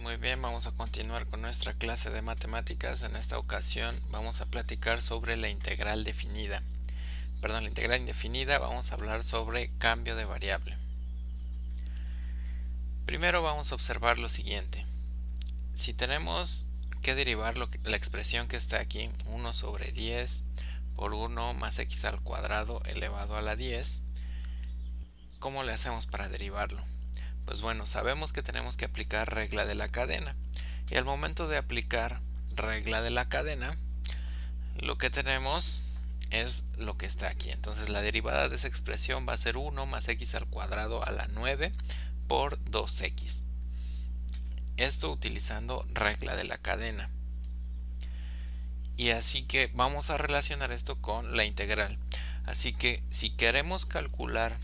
Muy bien, vamos a continuar con nuestra clase de matemáticas. En esta ocasión vamos a platicar sobre la integral definida. La integral indefinida, vamos a hablar sobre cambio de variable. Primero vamos a observar lo siguiente. Si tenemos que derivar la expresión que está aquí, 1 sobre 10 por 1 más x al cuadrado elevado a la 10, ¿cómo le hacemos para derivarlo? Pues bueno, sabemos que tenemos que aplicar regla de la cadena. Y al momento de aplicar regla de la cadena, lo que tenemos es lo que está aquí. Entonces la derivada de esa expresión va a ser 1 más x al cuadrado a la 9 por 2x. Esto utilizando regla de la cadena. Y así que vamos a relacionar esto con la integral. Así que si queremos calcular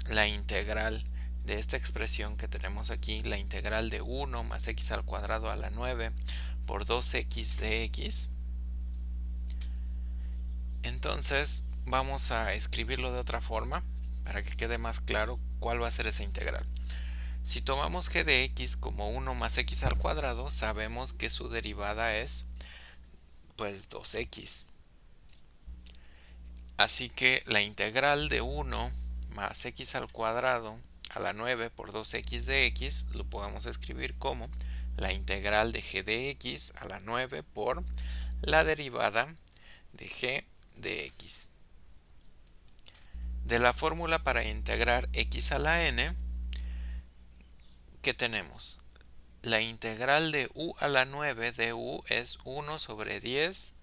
la integral de esta expresión que tenemos aquí, la integral de 1 más x al cuadrado a la 9 por 2x de x, entonces vamos a escribirlo de otra forma para que quede más claro cuál va a ser esa integral. Si tomamos g de x como 1 más x al cuadrado, sabemos que su derivada es pues 2x. Así que la integral de 1 más x al cuadrado a la 9 por 2x de x lo podemos escribir como la integral de g de x a la 9 por la derivada de g de x. De la fórmula para integrar x a la n, ¿qué tenemos? La integral de u a la 9 de u es 1 sobre 10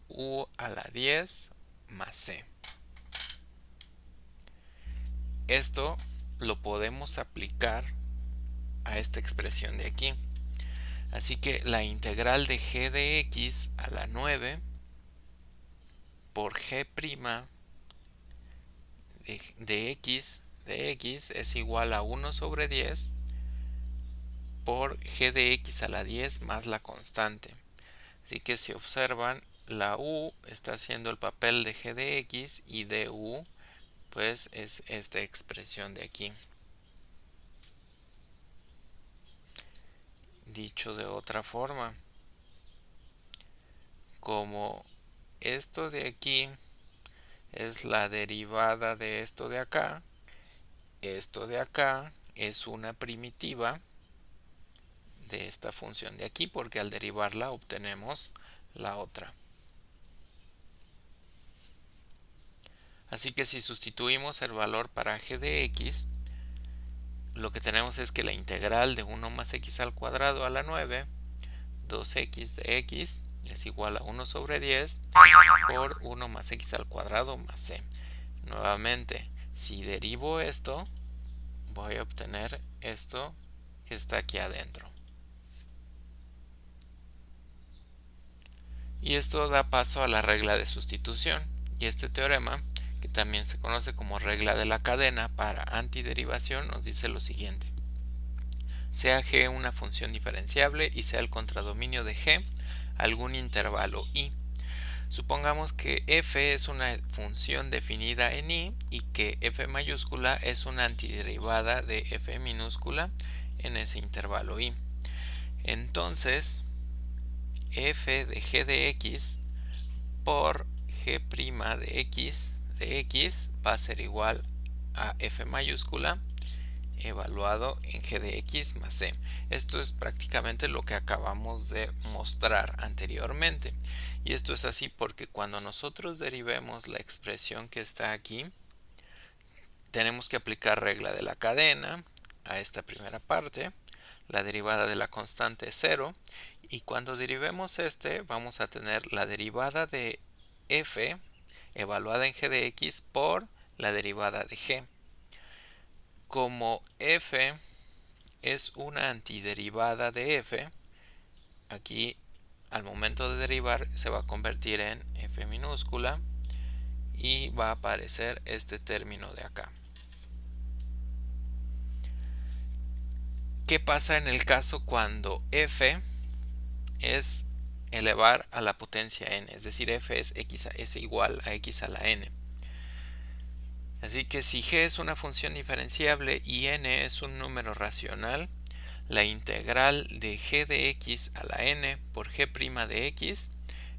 u a la 10 más c. Esto lo podemos aplicar a esta expresión de aquí. Así que la integral de g de x a la 9 por g' de x es igual a 1 sobre 10 por g de x a la 10 más la constante. Así que si observan, la u está haciendo el papel de g de x y du pues es esta expresión de aquí. Dicho de otra forma, como esto de aquí es la derivada de esto de acá es una primitiva de esta función de aquí, porque al derivarla obtenemos la otra. Así que si sustituimos el valor para g de x, lo que tenemos es que la integral de 1 más x al cuadrado a la 9, 2x de x, es igual a 1 sobre 10 por 1 más x al cuadrado más c. Nuevamente, si derivo esto, voy a obtener esto que está aquí adentro. Y esto da paso a la regla de sustitución. Y este teorema, que también se conoce como regla de la cadena para antiderivación, nos dice lo siguiente. Sea g una función diferenciable y sea el contradominio de g algún intervalo i. Supongamos que f es una función definida en i y que f mayúscula es una antiderivada de f minúscula en ese intervalo i. Entonces, f de g de x por g' de x va a ser igual a f mayúscula evaluado en g de x más c. Esto es prácticamente lo que acabamos de mostrar anteriormente. Y esto es así porque cuando nosotros derivemos la expresión que está aquí, tenemos que aplicar regla de la cadena a esta primera parte. La derivada de la constante es 0. Y cuando derivemos vamos a tener la derivada de f evaluada en g de x por la derivada de g. Como f es una antiderivada de f, aquí al momento de derivar se va a convertir en f minúscula y va a aparecer este término de acá. ¿Qué pasa en el caso cuando f es elevar a la potencia n? Es decir, f es igual a x a la n. Así que si g es una función diferenciable y n es un número racional, la integral de g de x a la n por g' de x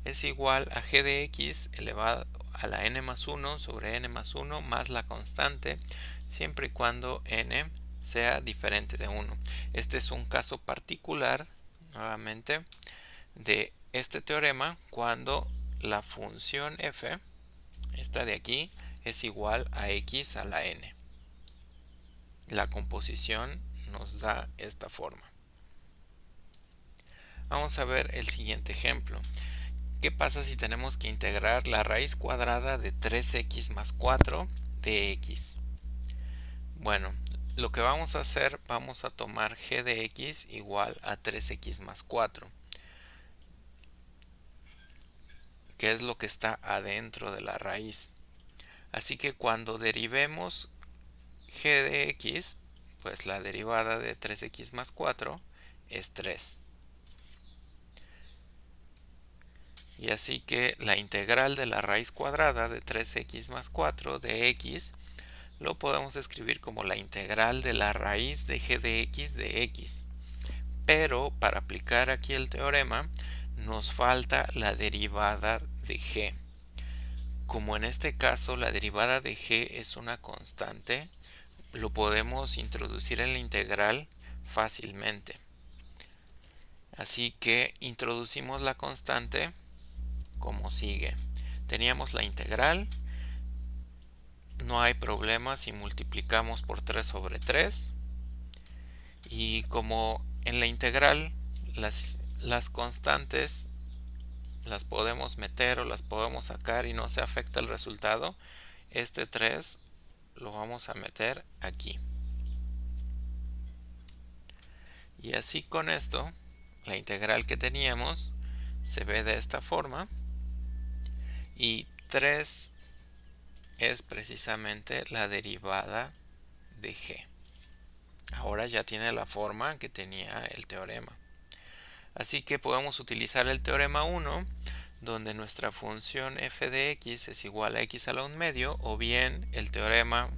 es igual a g de x elevado a la n más 1 sobre n más 1 más la constante, siempre y cuando n sea diferente de 1. Este es un caso particular, nuevamente, de este teorema cuando la función f, esta de aquí, es igual a x a la n. La composición nos da esta forma. Vamos a ver el siguiente ejemplo. ¿Qué pasa si tenemos que integrar la raíz cuadrada de 3x más 4 de x? Bueno, lo que vamos a hacer, vamos a tomar g de x igual a 3x más 4, que es lo que está adentro de la raíz. Así que cuando derivemos g de x, pues la derivada de 3x más 4 es 3. Y así que la integral de la raíz cuadrada de 3x más 4 de x lo podemos escribir como la integral de la raíz de g de x. Pero para aplicar aquí el teorema nos falta la derivada de g. Como en este caso la derivada de g es una constante, lo podemos introducir en la integral fácilmente. Así que introducimos la constante como sigue. Teníamos la integral, no hay problema si multiplicamos por 3 sobre 3. Y como en la integral las constantes las podemos meter o las podemos sacar y no se afecta el resultado, este 3 lo vamos a meter aquí. Y así con esto, la integral que teníamos se ve de esta forma. Y 3 es precisamente la derivada de g. Ahora ya tiene la forma que tenía el teorema. Así que podemos utilizar el teorema 1, donde nuestra función f de x es igual a x a la 1 medio, o bien el teorema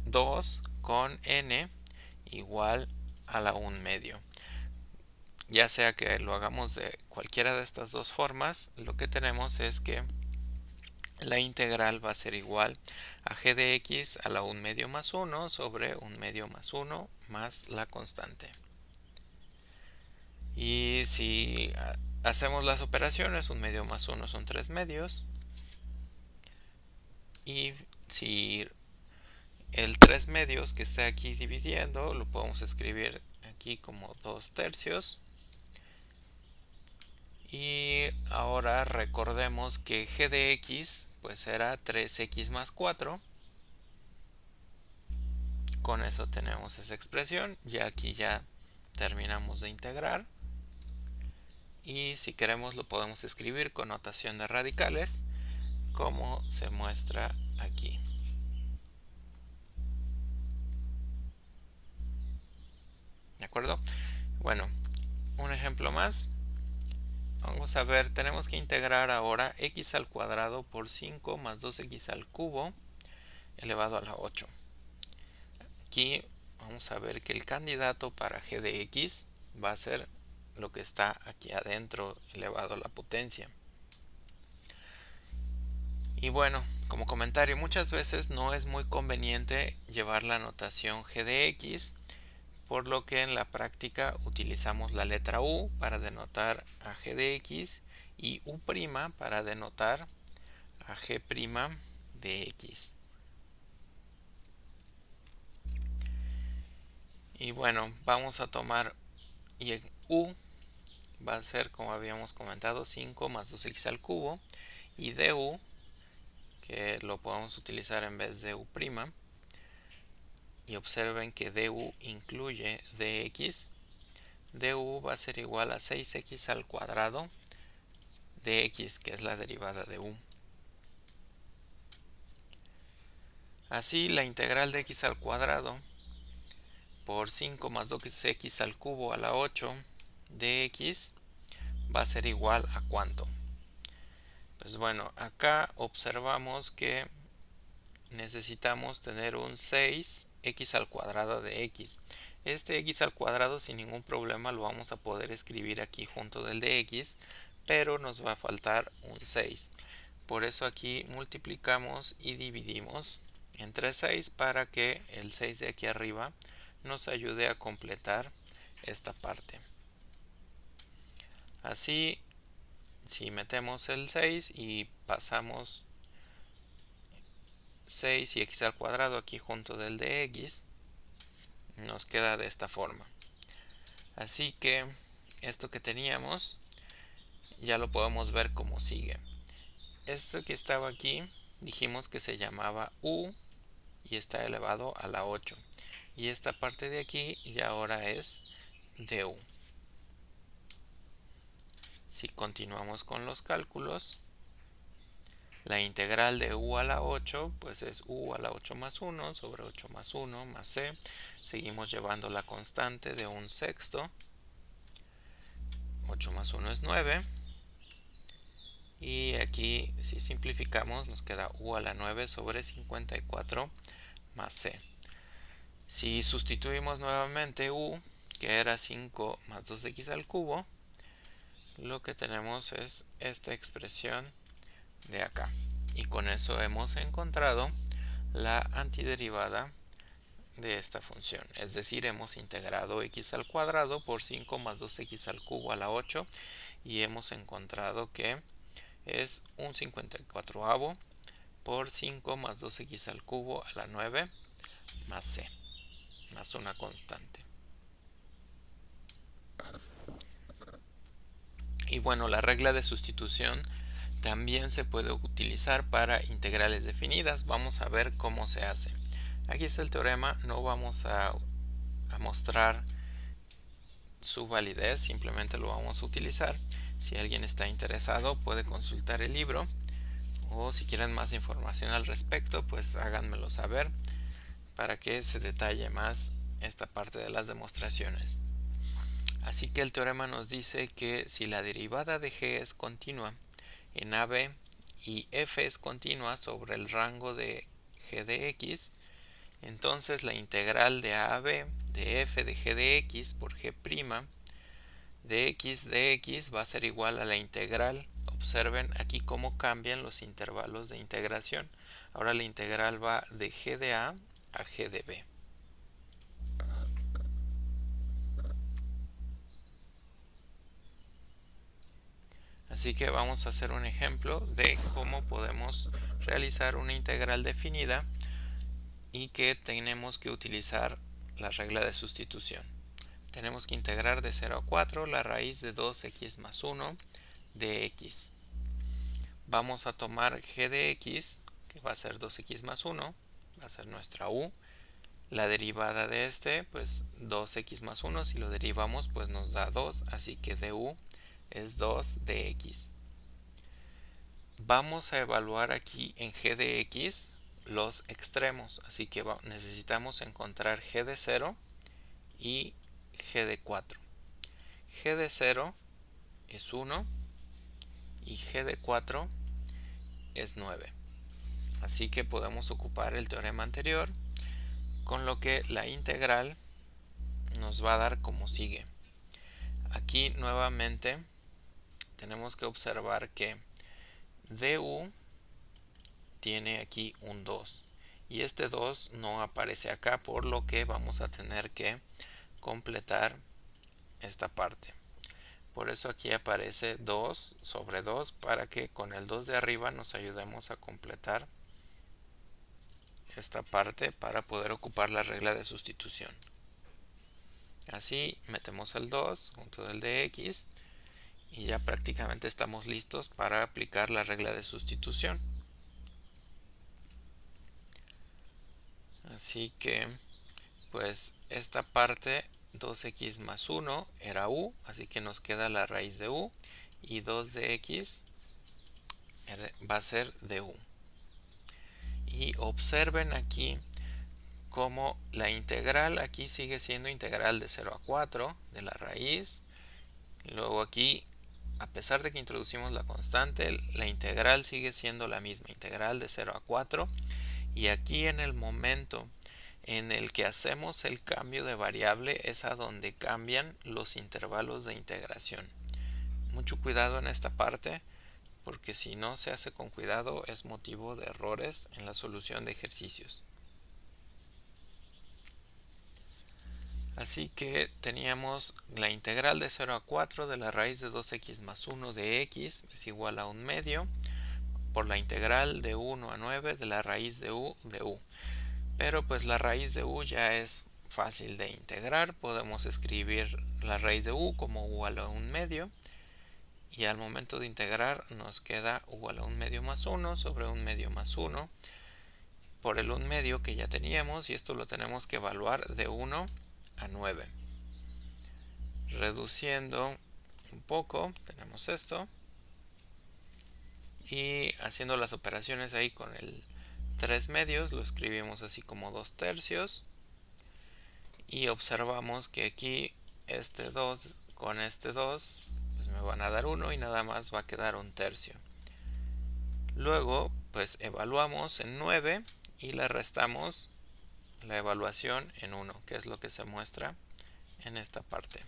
2 con n igual a la 1 medio. Ya sea que lo hagamos de cualquiera de estas dos formas, lo que tenemos es que la integral va a ser igual a g de x a la 1 medio más 1 sobre 1 medio más 1 más la constante. Y si hacemos las operaciones, 1 medio más 1 son 3 medios. Y si el 3 medios que está aquí dividiendo, lo podemos escribir aquí como 2 tercios. Y ahora recordemos que g de x pues era 3x más 4. Con eso tenemos esa expresión. Ya aquí ya terminamos de integrar. Y si queremos lo podemos escribir con notación de radicales, como se muestra aquí. ¿De acuerdo? Bueno, un ejemplo más. Vamos a ver, tenemos que integrar ahora x al cuadrado por 5 más 2x al cubo elevado a la 8. Aquí vamos a ver que el candidato para g de x va a ser lo que está aquí adentro elevado a la potencia. Y bueno, como comentario, muchas veces no es muy conveniente llevar la notación g de x, por lo que en la práctica utilizamos la letra u para denotar a g de x y u' para denotar a g' de x. Y bueno, vamos a tomar y u va a ser, como habíamos comentado, 5 más 2x al cubo, y du, que lo podemos utilizar en vez de u', y observen que du incluye dx. Du va a ser igual a 6x al cuadrado de x, que es la derivada de u. Así, la integral de x al cuadrado por 5 más 2x al cubo a la 8 de x va a ser igual a ¿cuánto? Pues bueno, acá observamos que necesitamos tener un 6x al cuadrado de x. Este x al cuadrado sin ningún problema lo vamos a poder escribir aquí junto del de x, pero nos va a faltar un 6. Por eso aquí multiplicamos y dividimos entre 6 para que el 6 de aquí arriba nos ayude a completar esta parte. Así, si metemos el 6 y pasamos 6 y x al cuadrado aquí junto del de x, nos queda de esta forma. Así que esto que teníamos ya lo podemos ver como sigue. Esto que estaba aquí dijimos que se llamaba u y está elevado a la 8. Y esta parte de aquí ya ahora es du. Si continuamos con los cálculos, la integral de u a la 8 pues es u a la 8 más 1 sobre 8 más 1 más c. Seguimos llevando la constante de un sexto. 8 más 1 es 9. Y aquí si simplificamos nos queda u a la 9 sobre 54 más c. Si sustituimos nuevamente u, que era 5 más 2x al cubo, lo que tenemos es esta expresión de acá. Y con eso hemos encontrado la antiderivada de esta función. Es decir, hemos integrado x al cuadrado por 5 más 2x al cubo a la 8 y hemos encontrado que es un 54avo por 5 más 2x al cubo a la 9 más c, más una constante. Y bueno, la regla de sustitución también se puede utilizar para integrales definidas. Vamos a ver cómo se hace. Aquí está el teorema, no vamos a mostrar su validez, simplemente lo vamos a utilizar. Si alguien está interesado puede consultar el libro, o si quieren más información al respecto pues háganmelo saber para que se detalle más esta parte de las demostraciones. Así que el teorema nos dice que si la derivada de g es continua en AB y f es continua sobre el rango de g de x, entonces la integral de a a b de f de g de x por g' de x va a ser igual a la integral. Observen aquí cómo cambian los intervalos de integración. Ahora la integral va de g de a g de b. Así que vamos a hacer un ejemplo de cómo podemos realizar una integral definida y que tenemos que utilizar la regla de sustitución. Tenemos que integrar de 0 a 4 la raíz de 2x más 1 de x. Vamos a tomar g de x, que va a ser 2x más 1, va a ser nuestra u. La derivada de este, pues 2x más 1, si lo derivamos, pues nos da 2, así que du es 2 de x. Vamos a evaluar aquí en g de x los extremos, así que necesitamos encontrar g de 0 y g de 4. G de 0 es 1 y g de 4 es 9. Así que podemos ocupar el teorema anterior, con lo que la integral nos va a dar como sigue. Aquí nuevamente tenemos que observar que du tiene aquí un 2 y este 2 no aparece acá, por lo que vamos a tener que completar esta parte. Por eso aquí aparece 2 sobre 2 para que con el 2 de arriba nos ayudemos a completar esta parte para poder ocupar la regla de sustitución. Así metemos el 2 junto del de x y ya prácticamente estamos listos para aplicar la regla de sustitución. Así que pues esta parte 2x más 1 era u, así que nos queda la raíz de u, y 2 de x va a ser de u. Y observen aquí cómo la integral aquí sigue siendo integral de 0 a 4 de la raíz. Luego aquí, a pesar de que introducimos la constante, la integral sigue siendo la misma, integral de 0 a 4. Y aquí en el momento en el que hacemos el cambio de variable es a donde cambian los intervalos de integración. Mucho cuidado en esta parte, porque si no se hace con cuidado es motivo de errores en la solución de ejercicios. Así que teníamos la integral de 0 a 4 de la raíz de 2x más 1 de x es igual a 1 medio por la integral de 1 a 9 de la raíz de u de u. Pero pues la raíz de u ya es fácil de integrar. Podemos escribir la raíz de u como u a la 1 medio. Y al momento de integrar nos queda u a la 1 medio más 1 sobre 1 medio más 1 por el 1 medio que ya teníamos, y esto lo tenemos que evaluar de 1 a 9. Reduciendo un poco, tenemos esto. Y haciendo las operaciones ahí con el 3 medios, lo escribimos así como 2 tercios. Y observamos que aquí este 2 con este 2 pues me van a dar 1 y nada más va a quedar 1 tercio. Luego pues evaluamos en 9 y le restamos la evaluación en 1, que es lo que se muestra en esta parte.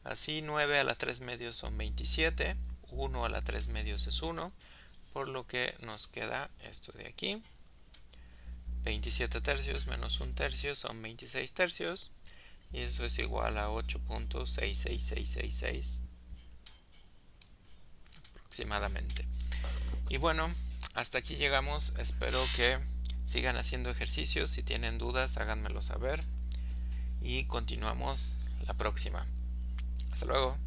Así 9 a la 3 medios son 27, 1 a la 3 medios es 1, por lo que nos queda esto de aquí. 27 tercios menos 1 tercio son 26 tercios, y eso es igual a 8.66666 aproximadamente. Y bueno, hasta aquí llegamos. Espero que sigan haciendo ejercicios. Si tienen dudas, háganmelo saber. Y continuamos la próxima. Hasta luego.